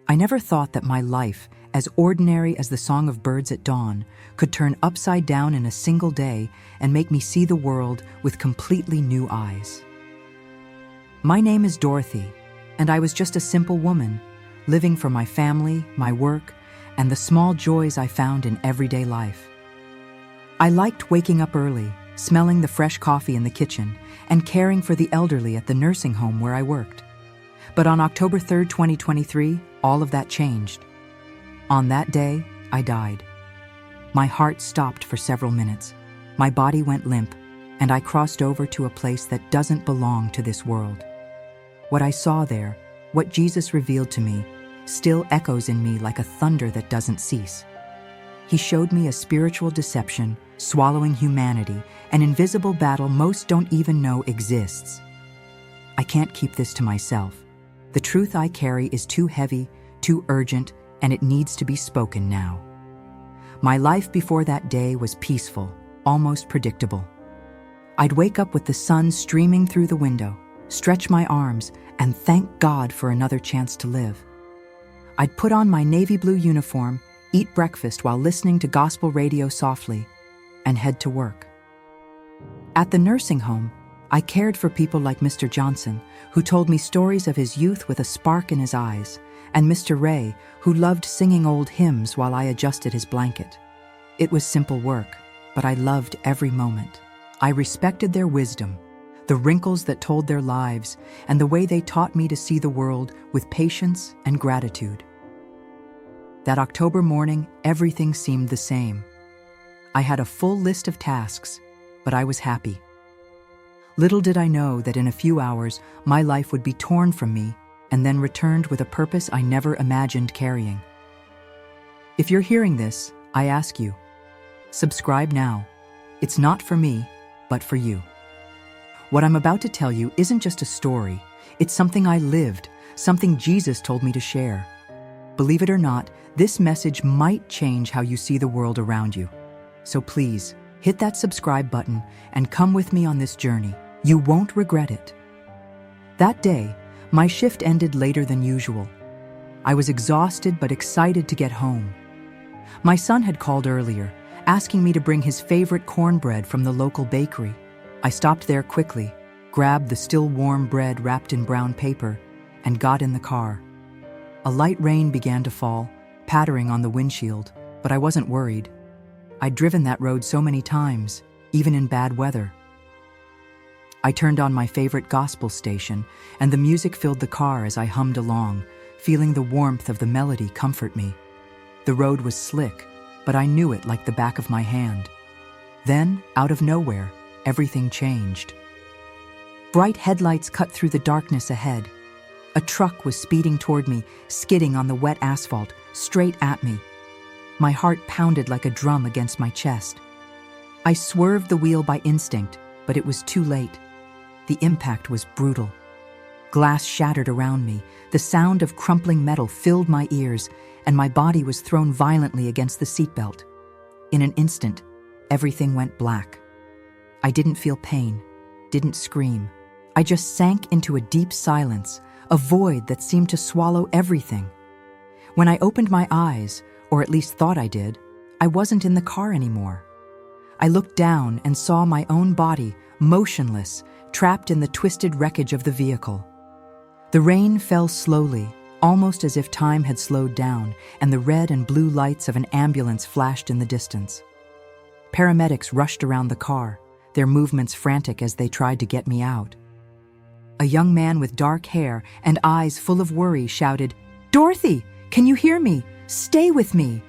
I never thought that my life, as ordinary as the song of birds at dawn, could turn upside down in a single day and make me see the world with completely new eyes. My name is Dorothy, and I was just a simple woman, living for my family, my work, and the small joys I found in everyday life. I liked waking up early, smelling the fresh coffee in the kitchen, and caring for the elderly at the nursing home where I worked. But on October 3rd, 2023, all of that changed. On that day, I died. My heart stopped for several minutes. My body went limp, and I crossed over to a place that doesn't belong to this world. What I saw there, what Jesus revealed to me, still echoes in me like a thunder that doesn't cease. He showed me a spiritual deception, swallowing humanity, an invisible battle most don't even know exists. I can't keep this to myself. The truth I carry is too heavy, too urgent, and it needs to be spoken now. My life before that day was peaceful, almost predictable. I'd wake up with the sun streaming through the window, stretch my arms, and thank God for another chance to live. I'd put on my navy blue uniform, eat breakfast while listening to gospel radio softly, and head to work. At the nursing home, I cared for people like Mr. Johnson, who told me stories of his youth with a spark in his eyes, and Mr. Ray, who loved singing old hymns while I adjusted his blanket. It was simple work, but I loved every moment. I respected their wisdom, the wrinkles that told their lives, and the way they taught me to see the world with patience and gratitude. That October morning, everything seemed the same. I had a full list of tasks, but I was happy. Little did I know that in a few hours, my life would be torn from me and then returned with a purpose I never imagined carrying. If you're hearing this, I ask you, subscribe now. It's not for me, but for you. What I'm about to tell you isn't just a story. It's something I lived, something Jesus told me to share. Believe it or not, this message might change how you see the world around you. So please, hit that subscribe button and come with me on this journey. You won't regret it. That day, my shift ended later than usual. I was exhausted but excited to get home. My son had called earlier, asking me to bring his favorite cornbread from the local bakery. I stopped there quickly, grabbed the still warm bread wrapped in brown paper, and got in the car. A light rain began to fall, pattering on the windshield, but I wasn't worried. I'd driven that road so many times, even in bad weather. I turned on my favorite gospel station, and the music filled the car as I hummed along, feeling the warmth of the melody comfort me. The road was slick, but I knew it like the back of my hand. Then, out of nowhere, everything changed. Bright headlights cut through the darkness ahead. A truck was speeding toward me, skidding on the wet asphalt, straight at me. My heart pounded like a drum against my chest. I swerved the wheel by instinct, but it was too late. The impact was brutal. Glass shattered around me, the sound of crumpling metal filled my ears, and my body was thrown violently against the seatbelt. In an instant, everything went black. I didn't feel pain, didn't scream. I just sank into a deep silence, a void that seemed to swallow everything. When I opened my eyes, or at least thought I did, I wasn't in the car anymore. I looked down and saw my own body, motionless, trapped in the twisted wreckage of the vehicle. The rain fell slowly, almost as if time had slowed down, and the red and blue lights of an ambulance flashed in the distance. Paramedics rushed around the car, their movements frantic as they tried to get me out. A young man with dark hair and eyes full of worry shouted, "Dorothy, can you hear me? Stay with me."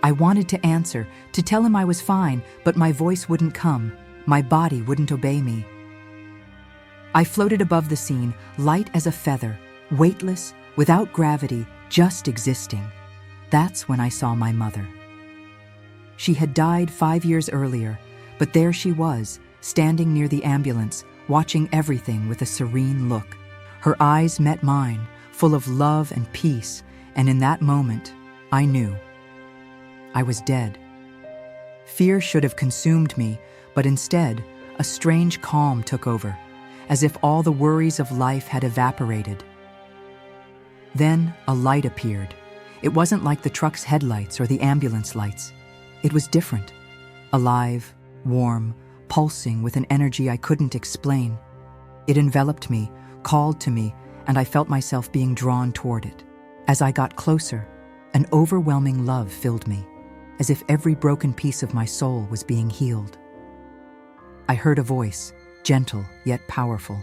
I wanted to answer, to tell him I was fine, but my voice wouldn't come. My body wouldn't obey me. I floated above the scene, light as a feather, weightless, without gravity, just existing. That's when I saw my mother. She had died 5 years earlier, but there she was, standing near the ambulance, watching everything with a serene look. Her eyes met mine, full of love and peace, and in that moment, I knew. I was dead. Fear should have consumed me, but instead, a strange calm took over, as if all the worries of life had evaporated. Then a light appeared. It wasn't like the truck's headlights or the ambulance lights. It was different. Alive, warm, pulsing with an energy I couldn't explain. It enveloped me, called to me, and I felt myself being drawn toward it. As I got closer, an overwhelming love filled me, as if every broken piece of my soul was being healed. I heard a voice, gentle yet powerful.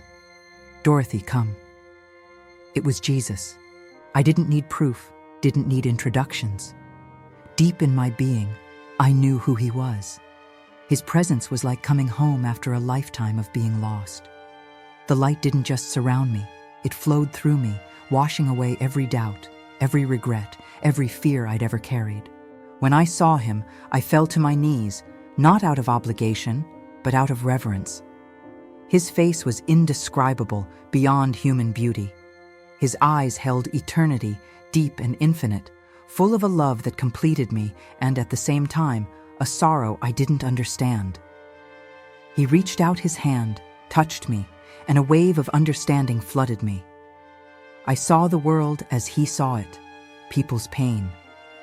"Dorothy, come." It was Jesus. I didn't need proof, didn't need introductions. Deep in my being, I knew who he was. His presence was like coming home after a lifetime of being lost. The light didn't just surround me, it flowed through me, washing away every doubt, every regret, every fear I'd ever carried. When I saw him, I fell to my knees, not out of obligation, but out of reverence. His face was indescribable, beyond human beauty. His eyes held eternity, deep and infinite, full of a love that completed me and, at the same time, a sorrow I didn't understand. He reached out his hand, touched me, and a wave of understanding flooded me. I saw the world as he saw it, people's pain,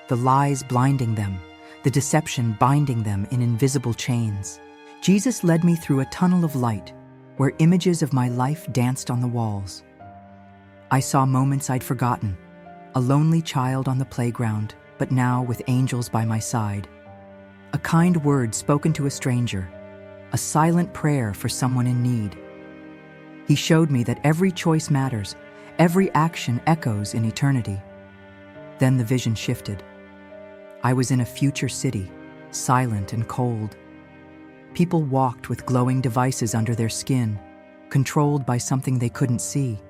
the lies blinding them, the deception binding them in invisible chains. Jesus led me through a tunnel of light, where images of my life danced on the walls. I saw moments I'd forgotten, a lonely child on the playground, but now with angels by my side. A kind word spoken to a stranger, a silent prayer for someone in need. He showed me that every choice matters, every action echoes in eternity. Then the vision shifted. I was in a future city, silent and cold. People walked with glowing devices under their skin, controlled by something they couldn't see.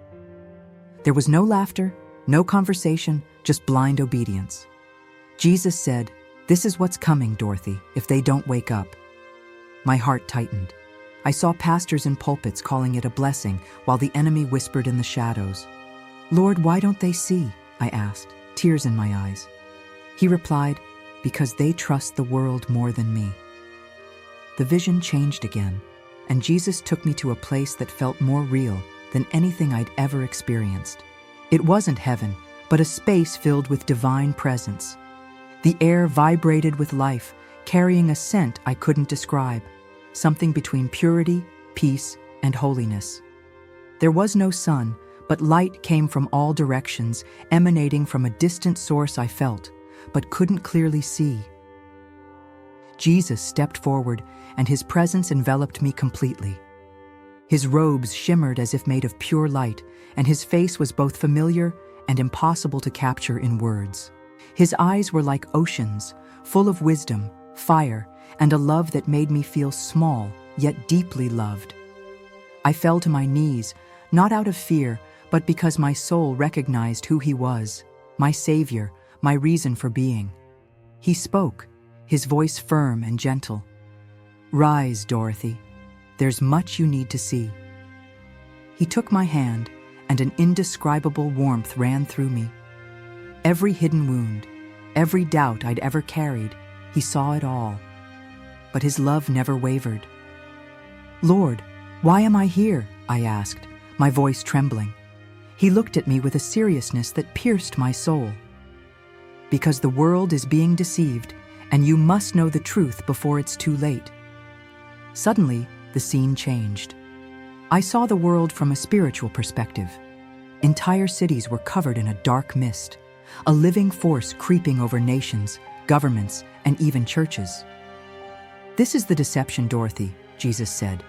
There was no laughter, no conversation, just blind obedience. Jesus said, "This is what's coming, Dorothy, if they don't wake up." My heart tightened. I saw pastors in pulpits calling it a blessing, while the enemy whispered in the shadows. "Lord, why don't they see?" I asked, tears in my eyes. He replied, "Because they trust the world more than me." The vision changed again, and Jesus took me to a place that felt more real than anything I'd ever experienced. It wasn't heaven, but a space filled with divine presence. The air vibrated with life, carrying a scent I couldn't describe, something between purity, peace, and holiness. There was no sun, but light came from all directions, emanating from a distant source I felt, but couldn't clearly see. Jesus stepped forward, and his presence enveloped me completely. His robes shimmered as if made of pure light, and his face was both familiar and impossible to capture in words. His eyes were like oceans, full of wisdom, fire, and a love that made me feel small, yet deeply loved. I fell to my knees, not out of fear, but because my soul recognized who he was, my savior, my reason for being. He spoke, his voice firm and gentle. "Rise, Dorothy. There's much you need to see." He took my hand, and an indescribable warmth ran through me. Every hidden wound, every doubt I'd ever carried, he saw it all. But his love never wavered. "Lord, why am I here?" I asked, my voice trembling. He looked at me with a seriousness that pierced my soul. "Because the world is being deceived, and you must know the truth before it's too late." Suddenly, the scene changed. I saw the world from a spiritual perspective. Entire cities were covered in a dark mist, a living force creeping over nations, governments, and even churches. "This is the deception, Dorothy," Jesus said.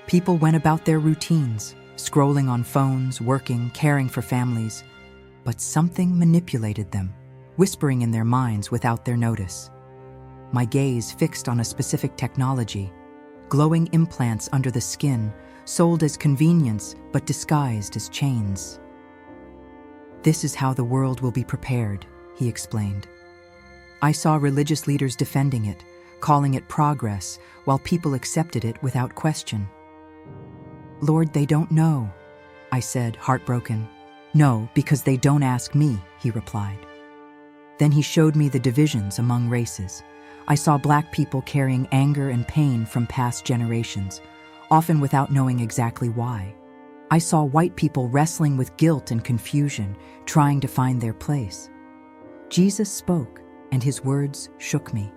People went about their routines, scrolling on phones, working, caring for families. But something manipulated them, whispering in their minds without their notice. My gaze fixed on a specific technology, glowing implants under the skin, sold as convenience but disguised as chains. "This is how the world will be prepared," he explained. I saw religious leaders defending it, calling it progress, while people accepted it without question. "Lord, they don't know," I said, heartbroken. "No, because they don't ask me," he replied. Then he showed me the divisions among races. I saw Black people carrying anger and pain from past generations, often without knowing exactly why. I saw white people wrestling with guilt and confusion, trying to find their place. Jesus spoke, and his words shook me.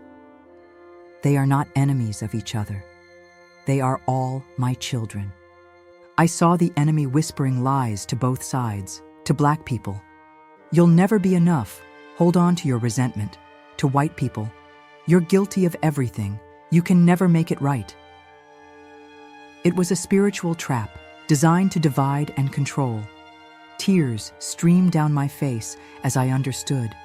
They are not enemies of each other. They are all my children. I saw the enemy whispering lies to both sides, to black people. You'll never be enough. Hold on to your resentment. To white people, you're guilty of everything. You can never make it right. It was a spiritual trap designed to divide and control. Tears streamed down my face as I understood.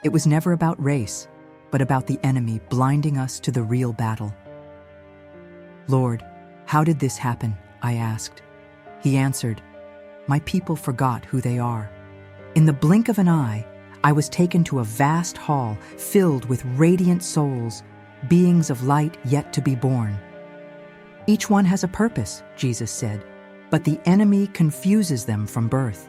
It was never about race, but about the enemy blinding us to the real battle. Lord, how did this happen? I asked. He answered, my people forgot who they are. In the blink of an eye, I was taken to a vast hall filled with radiant souls, beings of light yet to be born. Each one has a purpose, Jesus said, but the enemy confuses them from birth.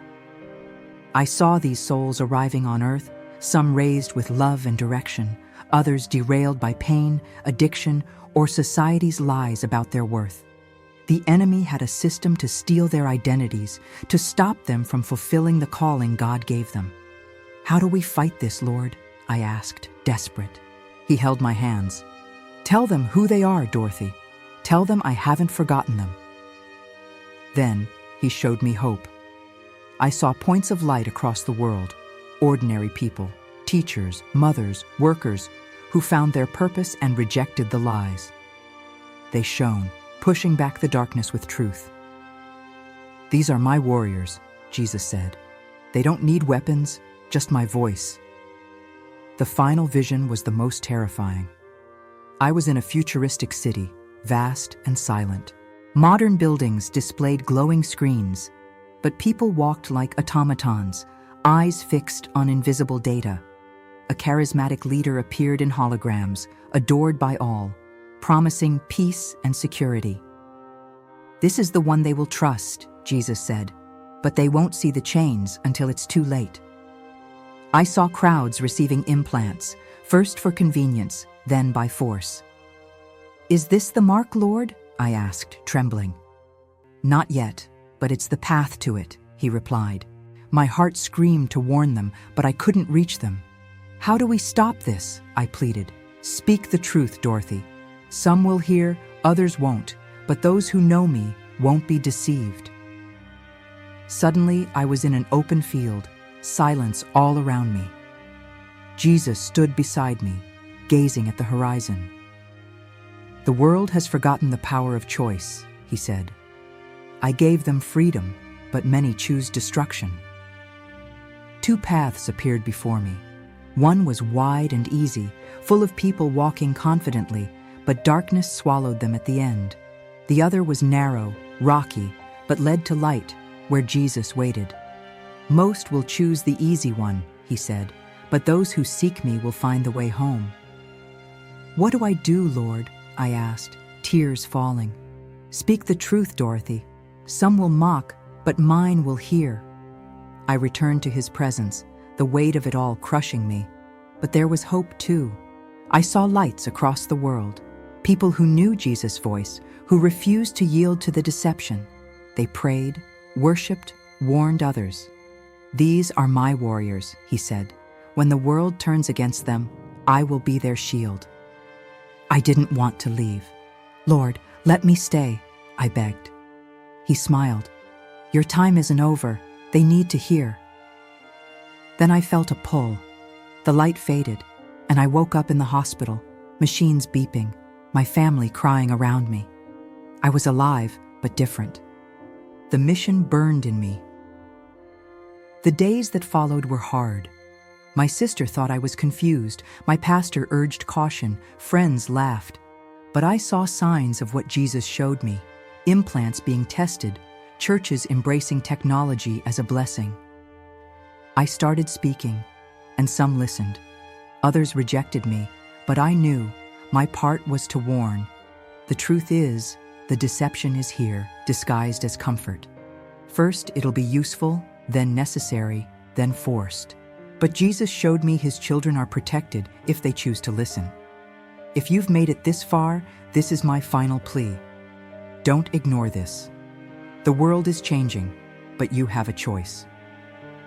I saw these souls arriving on earth, some raised with love and direction, others derailed by pain, addiction, or society's lies about their worth. The enemy had a system to steal their identities, to stop them from fulfilling the calling God gave them. How do we fight this, Lord? I asked, desperate. He held my hands. Tell them who they are, Dorothy. Tell them I haven't forgotten them. Then he showed me hope. I saw points of light across the world, ordinary people, teachers, mothers, workers, who found their purpose and rejected the lies. They shone, pushing back the darkness with truth. These are my warriors, Jesus said. They don't need weapons, just my voice. The final vision was the most terrifying. I was in a futuristic city, vast and silent. Modern buildings displayed glowing screens, but people walked like automatons, eyes fixed on invisible data. A charismatic leader appeared in holograms, adored by all, promising peace and security. This is the one they will trust, Jesus said, but they won't see the chains until it's too late. I saw crowds receiving implants, first for convenience, then by force. Is this the mark, Lord? I asked, trembling. Not yet, but it's the path to it, he replied. My heart screamed to warn them, but I couldn't reach them. How do we stop this? I pleaded. Speak the truth, Dorothy. Some will hear, others won't, but those who know me won't be deceived. Suddenly, I was in an open field, silence all around me. Jesus stood beside me, gazing at the horizon. The world has forgotten the power of choice, he said. I gave them freedom, but many choose destruction. Two paths appeared before me. One was wide and easy, full of people walking confidently, but darkness swallowed them at the end. The other was narrow, rocky, but led to light, where Jesus waited. Most will choose the easy one, he said, but those who seek me will find the way home. What do I do, Lord? I asked, tears falling. Speak the truth, Dorothy. Some will mock, but mine will hear. I returned to his presence, the weight of it all crushing me. But there was hope too. I saw lights across the world, people who knew Jesus' voice, who refused to yield to the deception. They prayed, worshipped, warned others. These are my warriors, he said. When the world turns against them, I will be their shield. I didn't want to leave. Lord, let me stay, I begged. He smiled. Your time isn't over. They need to hear. Then I felt a pull. The light faded, and I woke up in the hospital, machines beeping, my family crying around me. I was alive, but different. The mission burned in me. The days that followed were hard. My sister thought I was confused. My pastor urged caution. Friends laughed. But I saw signs of what Jesus showed me. Implants being tested, churches embracing technology as a blessing. I started speaking, and some listened. Others rejected me, but I knew my part was to warn. The truth is, the deception is here, disguised as comfort. First, it'll be useful, then necessary, then forced. But Jesus showed me his children are protected if they choose to listen. If you've made it this far, this is my final plea. Don't ignore this. The world is changing, but you have a choice.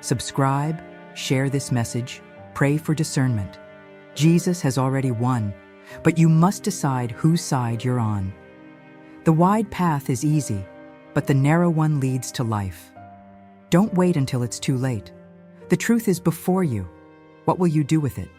Subscribe, share this message, pray for discernment. Jesus has already won, but you must decide whose side you're on. The wide path is easy, but the narrow one leads to life. Don't wait until it's too late. The truth is before you. What will you do with it?